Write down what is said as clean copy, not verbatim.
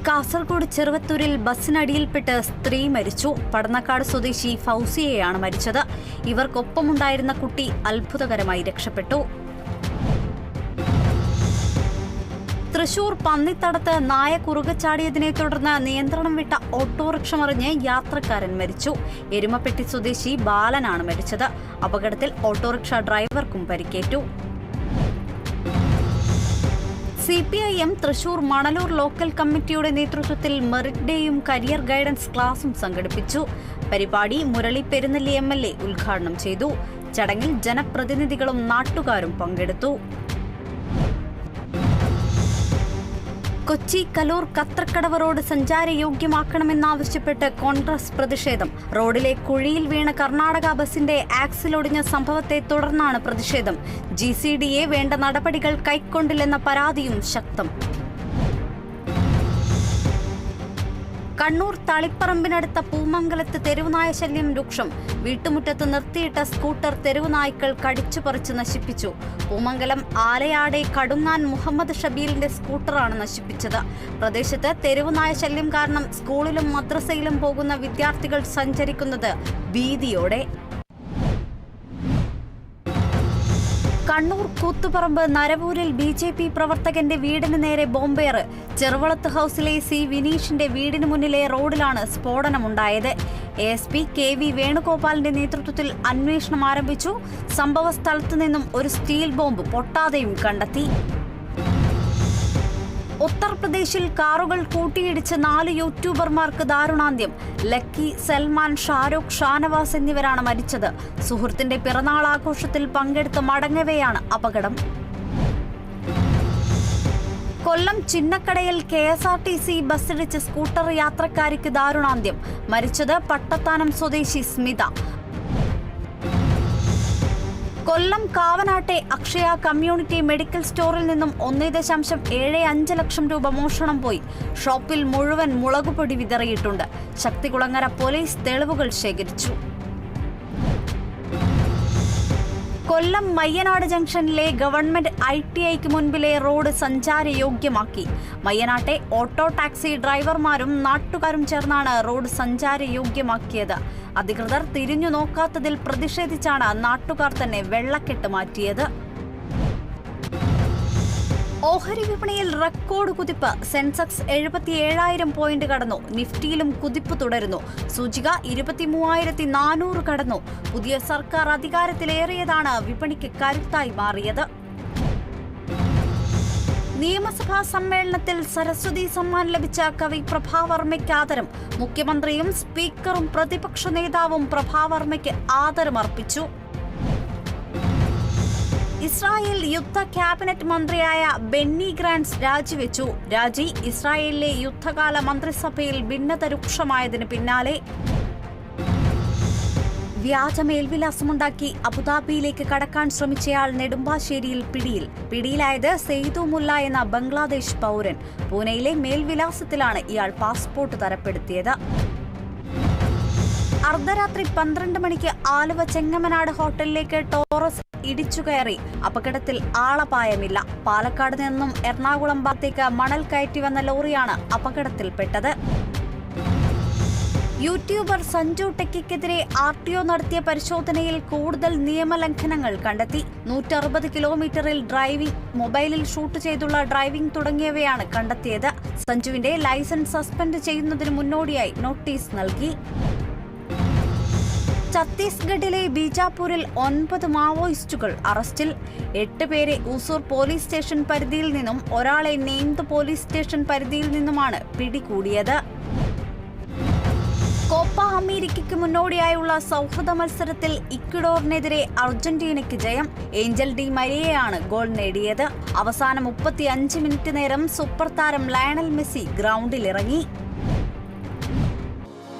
കാസർഗോഡ് ചെറുവത്തൂരിൽ ബസ്സിനടിയിൽപ്പെട്ട് സ്ത്രീ മരിച്ചു. പടന്നക്കാട് സ്വദേശി ഫൗസിയയാണ് മരിച്ചത്. ഇവർക്കൊപ്പമുണ്ടായിരുന്ന കുട്ടി അത്ഭുതകരമായി രക്ഷപ്പെട്ടു. തൃശൂർ പന്നിത്തടത്ത് നായ കുറുകച്ചാടിയതിനെ തുടർന്ന് നിയന്ത്രണം വിട്ട ഓട്ടോറിക്ഷ മറിഞ്ഞ് യാത്രക്കാരൻ മരിച്ചു. എരുമപ്പെട്ടി സ്വദേശി ബാലനാണ് മരിച്ചത്. അപകടത്തിൽ ഓട്ടോറിക്ഷ ഡ്രൈവർക്കും പരിക്കേറ്റു. CPIM തൃശൂർ മണലൂർ ലോക്കൽ കമ്മിറ്റിയുടെ നേതൃത്വത്തിൽ മെറിറ്റ് ഡേയും കരിയർ ഗൈഡൻസ് ക്ലാസും സംഘടിപ്പിച്ചു. പരിപാടി മുരളി പെരുന്നെല്ലി MLA ഉദ്ഘാടനം ചെയ്തു. ചടങ്ങിൽ ജനപ്രതിനിധികളും നാട്ടുകാരും പങ്കെടുത്തു. കൊച്ചി കലൂർ കത്രക്കടവ് റോഡ് സഞ്ചാരയോഗ്യമാക്കണമെന്നാവശ്യപ്പെട്ട് കോൺഗ്രസ് പ്രതിഷേധം. റോഡിലെ കുഴിയിൽ വീണ കർണാടക ബസിന്റെ ആക്സിലൊടിഞ്ഞ സംഭവത്തെ തുടർന്നാണ് പ്രതിഷേധം. GCDA വേണ്ട നടപടികൾ കൈക്കൊണ്ടില്ലെന്ന പരാതിയും ശക്തം. കണ്ണൂർ തളിപ്പറമ്പിനടുത്ത പൂമംഗലത്ത് തെരുവുനായ ശല്യം രൂക്ഷം. വീട്ടുമുറ്റത്ത് നിർത്തിയിട്ട സ്കൂട്ടർ തെരുവുനായ്ക്കൾ കടിച്ചുപറിച്ച് നശിപ്പിച്ചു. പൂമംഗലം ആലയാടെ കടുങ്ങാൻ മുഹമ്മദ് ഷബീലിന്റെ സ്കൂട്ടറാണ് നശിപ്പിച്ചത്. പ്രദേശത്ത് തെരുവുനായ ശല്യം കാരണം സ്കൂളിലും മദ്രസയിലും പോകുന്ന വിദ്യാർത്ഥികൾ സഞ്ചരിക്കുന്നത് ഭീതിയോടെ. കണ്ണൂർ കൂത്തുപറമ്പ് നരവൂരിൽ BJP പ്രവർത്തകന്റെ വീടിന് നേരെ ബോംബേറ്. ചെറുവളത്ത് ഹൌസിലെ C വിനീഷിന്റെ വീടിന് മുന്നിലെ റോഡിലാണ് സ്ഫോടനമുണ്ടായത്. ASP KV വേണുഗോപാലിന്റെ നേതൃത്വത്തിൽ അന്വേഷണം ആരംഭിച്ചു. സംഭവ സ്ഥലത്തു നിന്നും ഒരു സ്റ്റീൽ ബോംബ് പൊട്ടാതെയും കണ്ടെത്തി. ഉത്തർപ്രദേശിൽ കാറുകൾ കൂട്ടിയിടിച്ച് 4 യൂട്യൂബർമാർക്ക് ദാരുണാന്ത്യം. ലക്കി, സൽമാൻ, ഷാരൂഖ്, ഷാനവാസ് എന്നിവരാണ് മരിച്ചത്. സുഹൃത്തിന്റെ പിറന്നാൾ ആഘോഷത്തിൽ പങ്കെടുത്ത് മടങ്ങവെയാണ് അപകടം. കൊല്ലം ചിന്നക്കടയിൽ KSRTC ബസ്സിടിച്ച് സ്കൂട്ടർ യാത്രക്കാരിക്ക് ദാരുണാന്ത്യം. മരിച്ചത് പട്ടത്താനം സ്വദേശി സ്മിത. കൊല്ലം കാവനാട്ടെ അക്ഷയ കമ്മ്യൂണിറ്റി മെഡിക്കൽ സ്റ്റോറിൽ നിന്നും 1.75 ലക്ഷം രൂപ മോഷണം പോയി. ഷോപ്പിൽ മുഴുവൻ മുളകുപൊടി വിതറിയിട്ടുണ്ട്. ശക്തികുളങ്ങര പോലീസ് തെളിവുകൾ ശേഖരിച്ചു. കൊല്ലം മയ്യനാട് ജംഗ്ഷനിലെ ഗവൺമെന്റ് ITIക്ക് മുൻപിലെ റോഡ് സഞ്ചാരയോഗ്യമാക്കി. മയ്യനാട്ടെ ഓട്ടോ ടാക്സി ഡ്രൈവർമാരും നാട്ടുകാരും ചേർന്നാണ് റോഡ് സഞ്ചാരയോഗ്യമാക്കിയത്. അധികൃതർ തിരിഞ്ഞു നോക്കാത്തതിൽ പ്രതിഷേധിച്ചാണ് നാട്ടുകാർ തന്നെ വെള്ളക്കെട്ട് മാറ്റിയത്. ഓഹരി വിപണിയിൽ റെക്കോർഡ് കുതിപ്പ്. സെൻസെക്സ് 77,000 പോയിന്റ് കടന്നു. നിഫ്റ്റിയിലും കുതിപ്പ് തുടരുന്നു. സൂചിക 23,400 കടന്നു. പുതിയ സർക്കാർ അധികാരത്തിലേറിയതാണ് വിപണിക്ക് കരുത്തായി മാറിയത്. നിയമസഭാ സമ്മേളനത്തിൽ സരസ്വതി സമ്മാൻ ലഭിച്ച കവി പ്രഭാവർമ്മയ്ക്ക് ആദരം. മുഖ്യമന്ത്രിയും സ്പീക്കറും പ്രതിപക്ഷ നേതാവും പ്രഭാവർമ്മയ്ക്ക് ആദരമർപ്പിച്ചു. ഇസ്രായേൽ യുദ്ധ ക്യാബിനറ്റ് മന്ത്രിയായ ബെന്നി ഗ്രാൻസ് രാജിവെച്ചു. രാജി ഇസ്രായേലിലെ യുദ്ധകാല മന്ത്രിസഭയിൽ ഭിന്നത രൂക്ഷമായതിന് പിന്നാലെ. വ്യാജ മേൽവിലാസമുണ്ടാക്കി അബുദാബിയിലേക്ക് കടക്കാൻ ശ്രമിച്ചയാൾ നെടുമ്പാശ്ശേരിയിൽ പിടിയിൽ. പിടിയിലായത് സെയ്തു മുല്ല എന്ന ബംഗ്ലാദേശ് പൗരൻ. പൂനെയിലെ മേൽവിലാസത്തിലാണ് ഇയാൾ പാസ്പോർട്ട് തരപ്പെടുത്തിയത്. അർദ്ധരാത്രി 12 മണിക്ക് ആലുവ ചെങ്ങമനാട് ഹോട്ടലിലേക്ക് ടോറസ് ഇടിച്ചുകയറി. അപകടത്തിൽ ആളപായമില്ല. പാലക്കാട് നിന്നും എറണാകുളം ഭാഗത്തേക്ക് മണൽ കയറ്റി വന്ന ലോറിയാണ് അപകടത്തിൽപ്പെട്ടത്. യൂട്യൂബർ സഞ്ജു ടെക്കിക്കെതിരെ RTO നടത്തിയ പരിശോധനയിൽ കൂടുതൽ നിയമലംഘനങ്ങൾ കണ്ടെത്തി. 160 കിലോമീറ്ററിൽ ഡ്രൈവിംഗ്, മൊബൈലിൽ ഷൂട്ട് ചെയ്തുള്ള ഡ്രൈവിംഗ് തുടങ്ങിയവയാണ് കണ്ടെത്തിയത്. സഞ്ജുവിന്റെ ലൈസൻസ് സസ്പെൻഡ് ചെയ്യുന്നതിന് മുന്നോടിയായി നോട്ടീസ് നൽകി. ഛത്തീസ്ഗഡിലെ ബീജാപൂരിൽ 9 മാവോയിസ്റ്റുകൾ അറസ്റ്റിൽ. 8 പേരെ ഉസൂർ പോലീസ് സ്റ്റേഷൻ പരിധിയിൽ നിന്നും ഒരാളെ നെയ്മ് പോലീസ് സ്റ്റേഷൻ പരിധിയിൽ നിന്നുമാണ് പിടികൂടിയത്. കോപ്പ അമേരിക്കയ്ക്ക് മുന്നോടിയായുള്ള സൗഹൃദ മത്സരത്തിൽ ഇക്വഡോറിനെതിരെ അർജന്റീനയ്ക്ക് ജയം. ഏഞ്ചൽ ഡി മരിയയാണ് ഗോൾ നേടിയത്. അവസാന 35 മിനിറ്റ് നേരം സൂപ്പർ താരം ലയണൽ മെസ്സി ഗ്രൗണ്ടിലിറങ്ങി.